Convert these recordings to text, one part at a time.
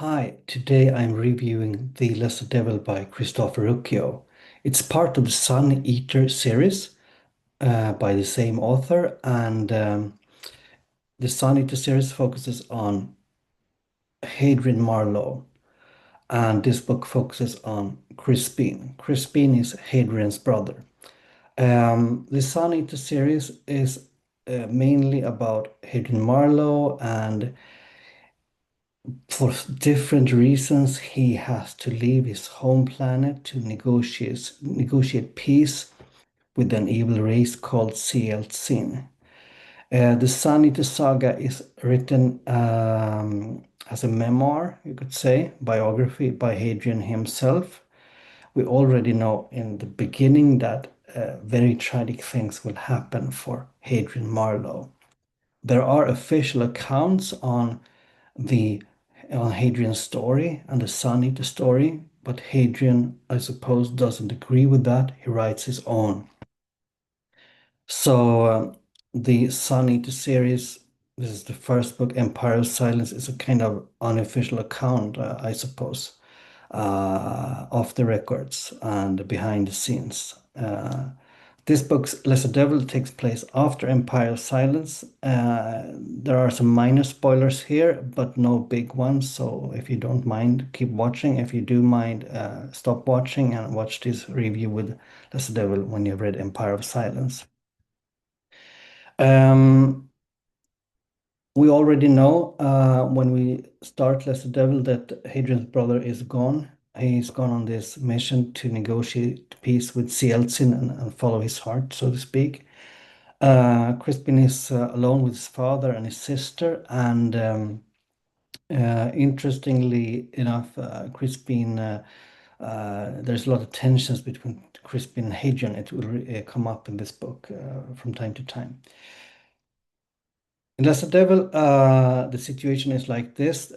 Hi, today I'm reviewing The Lesser Devil by Christopher Rucchio. It's part of the Sun Eater series by the same author, and the Sun Eater series focuses on Hadrian Marlowe, and this book focuses on Crispin. Crispin is Hadrian's brother. The Sun Eater series is mainly about Hadrian Marlowe, and for different reasons, he has to leave his home planet to negotiate peace with an evil race called CL. The Sun Eater Saga is written as a memoir, you could say, biography by Hadrian himself. We already know in the beginning that very tragic things will happen for Hadrian Marlowe. There are official accounts the on Hadrian's story and the Sun Eater story, but Hadrian, I suppose, doesn't agree with that. He writes his own. So the Sun Eater series, this is the first book. Empire of Silence is a kind of unofficial account, I suppose, of the records and behind the scenes. This book's Lesser Devil takes place after Empire of Silence. There are some minor spoilers here, but no big ones. So if you don't mind, keep watching. If you do mind, stop watching and watch this review with Lesser Devil when you've read Empire of Silence. Um, we already know when we start Lesser Devil that Hadrian's brother is gone. He's gone on this mission to negotiate peace with Sieltsin and follow his heart, so to speak. Crispin is alone with his father and his sister, and interestingly enough, Crispin, there's a lot of tensions between Crispin and Hadrian. It will come up in this book from time to time. In Lesser Devil, the situation is like this.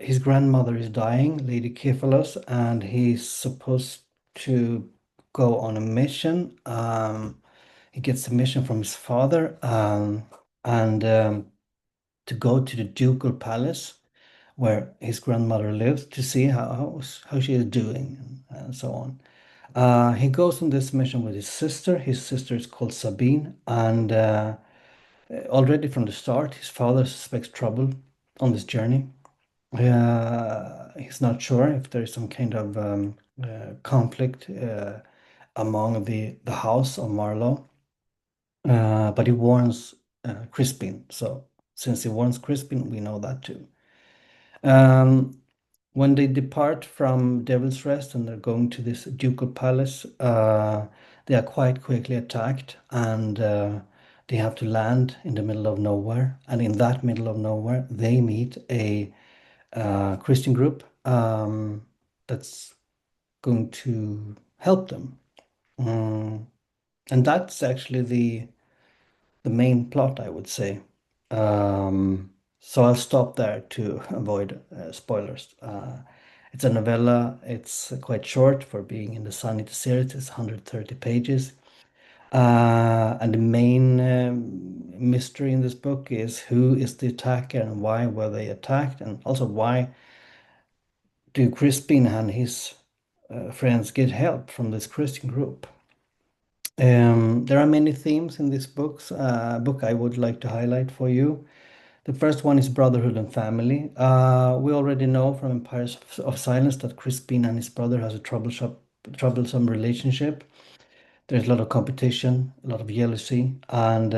His grandmother is dying, Lady Kephalos, and he's supposed to go on a mission. He gets a mission from his father, and to go to the ducal palace where his grandmother lives to see how she is doing and so on. He goes on this mission with his sister. His sister is called Sabine, and already from the start, his father suspects trouble on this journey. He's not sure if there is some kind of conflict among the house of Marlowe, but he warns Crispin. So since he warns Crispin, we know that too. Um, when they depart from Devil's Rest and they're going to this ducal palace, they are quite quickly attacked, and they have to land in the middle of nowhere. And in that middle of nowhere, they meet a Christian group that's going to help them. Mm, and that's actually the main plot, I would say. So I'll stop there to avoid spoilers. It's a novella. It's quite short for being in the Sun Eater series. It's 130 pages. And the main mystery in this book is who is the attacker and why were they attacked, and also why do Crispin and his friends get help from this Christian group. There are many themes in this book I would like to highlight for you. The first one is brotherhood and family. We already know from Empires of Silence that Crispin and his brother has a troublesome relationship. There's a lot of competition, a lot of jealousy, and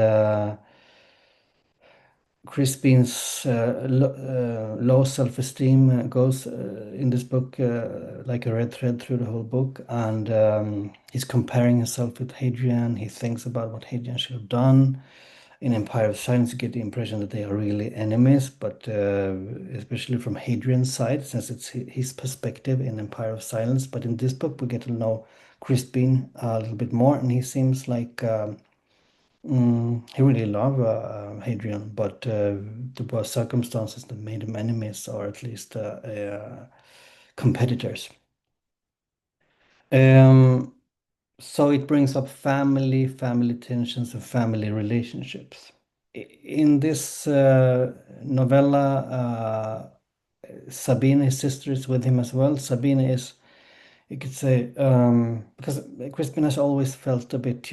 Crispin's low self-esteem goes in this book like a red thread through the whole book, and he's comparing himself with Hadrian. He thinks about what Hadrian should have done. In Empire of Silence, you get the impression that they are really enemies, but especially from Hadrian's side, since it's his perspective in Empire of Silence. But in this book, we get to know Crispin a little bit more, and he seems like he really loved Hadrian, but there were circumstances that made him enemies, or at least competitors. Um, so it brings up family tensions, and family relationships. In this novella, Sabine, his sister, is with him as well. Sabine is, you could say, because Crispin has always felt a bit,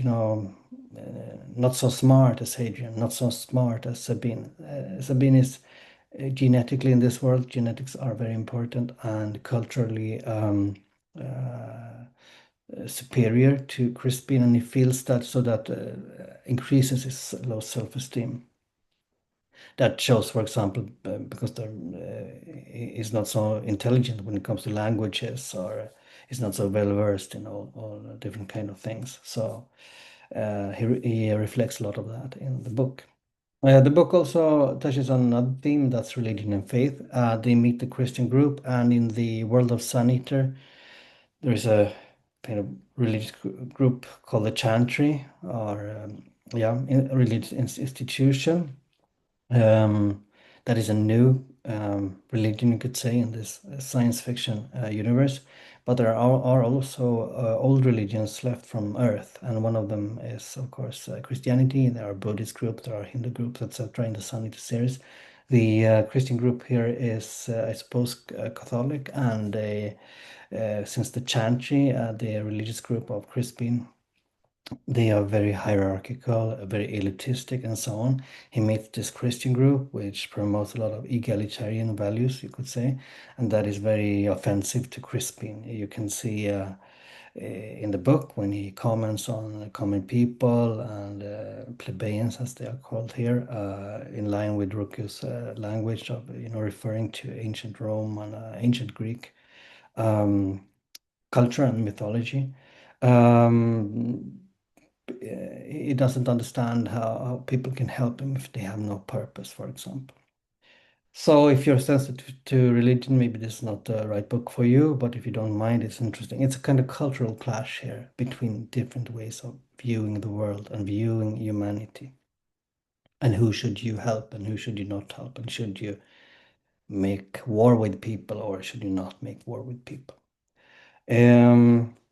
not so smart as Hadrian, not so smart as Sabine. Sabine is genetically in this world, genetics are very important and culturally superior to Crispin, and he feels that, so that increases his low self-esteem. That shows, for example, because he's not so intelligent when it comes to languages, or he's not so well versed in all different kind of things. So he reflects a lot of that in the book. The book also touches on another theme, that's religion and faith. They meet the Christian group, and in the world of Sun Eater, there is a kind of religious group called the Chantry, or a religious institution. Um, that is a new religion, you could say, in this science fiction universe. But there are also old religions left from Earth, and one of them is, of course, Christianity. There are Buddhist groups, there are Hindu groups, etc. in the Sunny series. The Christian group here is, I suppose, Catholic, and since the Chantry, the religious group of Crispin, they are very hierarchical, very elitistic, and so on. He meets this Christian group, which promotes a lot of egalitarian values, you could say, and that is very offensive to Crispin. You can see in the book when he comments on common people and plebeians, as they are called here, in line with Rucio's language of, referring to ancient Rome and ancient Greek um, culture and mythology. Um, he doesn't understand how people can help him if they have no purpose, for example. So if you're sensitive to religion, maybe this is not the right book for you, but if you don't mind, it's interesting. It's a kind of cultural clash here between different ways of viewing the world and viewing humanity. And who should you help and who should you not help? And should you make war with people or should you not make war with people?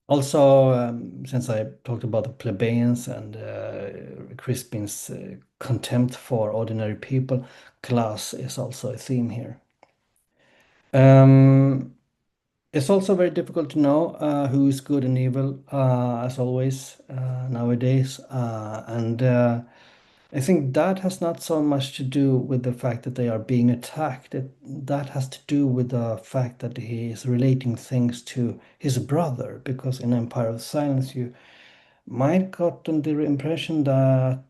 Also, since I talked about the plebeians and Crispin's contempt for ordinary people, class is also a theme here. Um, it's also very difficult to know who is good and evil, as always nowadays. And I think that has not so much to do with the fact that they are being attacked. That has to do with the fact that he is relating things to his brother, because in Empire of Silence you might gotten the impression that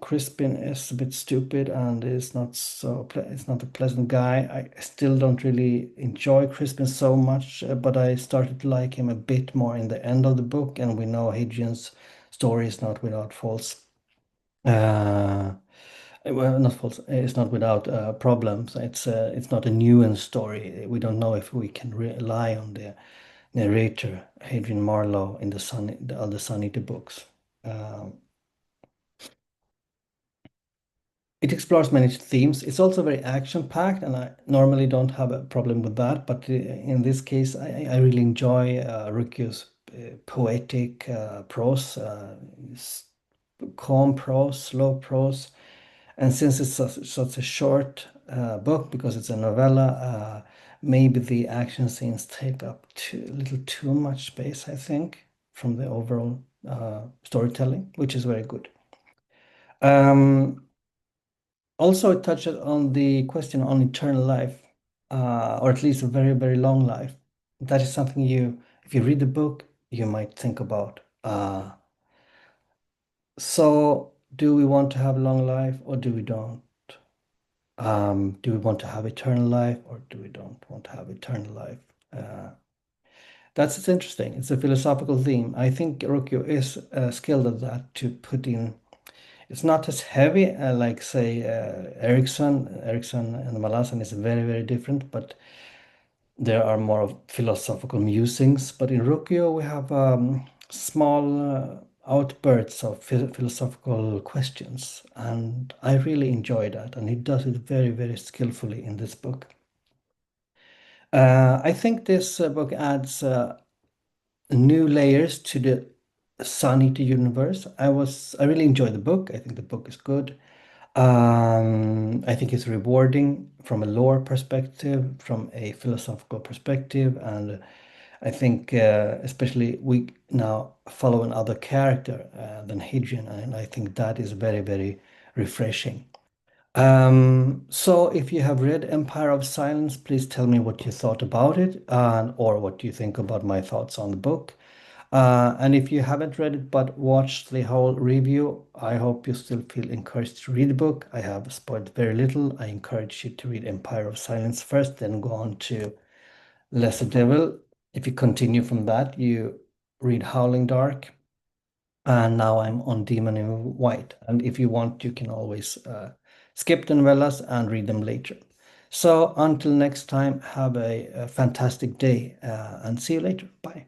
Crispin is a bit stupid and is not is not a pleasant guy. I still don't really enjoy Crispin so much, but I started to like him a bit more in the end of the book, and we know Hadrian's story is not without faults. Uh, well, not faults. It's not without problems. It's not a nuanced story. We don't know if we can rely on the narrator Hadrian Marlowe in the other Sun Eater books. Um, it explores many themes. It's also very action-packed, and I normally don't have a problem with that. But in this case, I really enjoy Rucio's poetic prose, calm prose, slow prose. And since it's such a short book, because it's a novella, maybe the action scenes take up a little too much space, I think, from the overall storytelling, which is very good. Um, Also, it touches on the question on eternal life, or at least a very, very long life. That is something if you read the book, you might think about. So, do we want to have a long life or do we don't? Do we want to have eternal life or do we don't want to have eternal life? That's interesting. It's a philosophical theme. I think Rokyo is skilled at that, to put in. It's not as heavy like, say, Erickson. Erickson and Malasan is very, very different, but there are more of philosophical musings. But in Rokyo, we have small outbursts of philosophical questions, and I really enjoy that. And he does it very, very skillfully in this book. I think this book adds new layers to the Sun Eater universe. I really enjoyed the book. I think the book is good. I think it's rewarding from a lore perspective, from a philosophical perspective, and I think especially we now follow another character than Hadrian, and I think that is very, very refreshing. So if you have read Empire of Silence, please tell me what you thought about it, or what you think about my thoughts on the book. And if you haven't read it but watched the whole review, I hope you still feel encouraged to read the book. I have spoiled very little. I encourage you to read Empire of Silence first, then go on to Lesser Devil. If you continue from that, you read Howling Dark. And now I'm on Demon in White. And if you want, you can always skip the novellas and read them later. So until next time, have a fantastic day and see you later. Bye.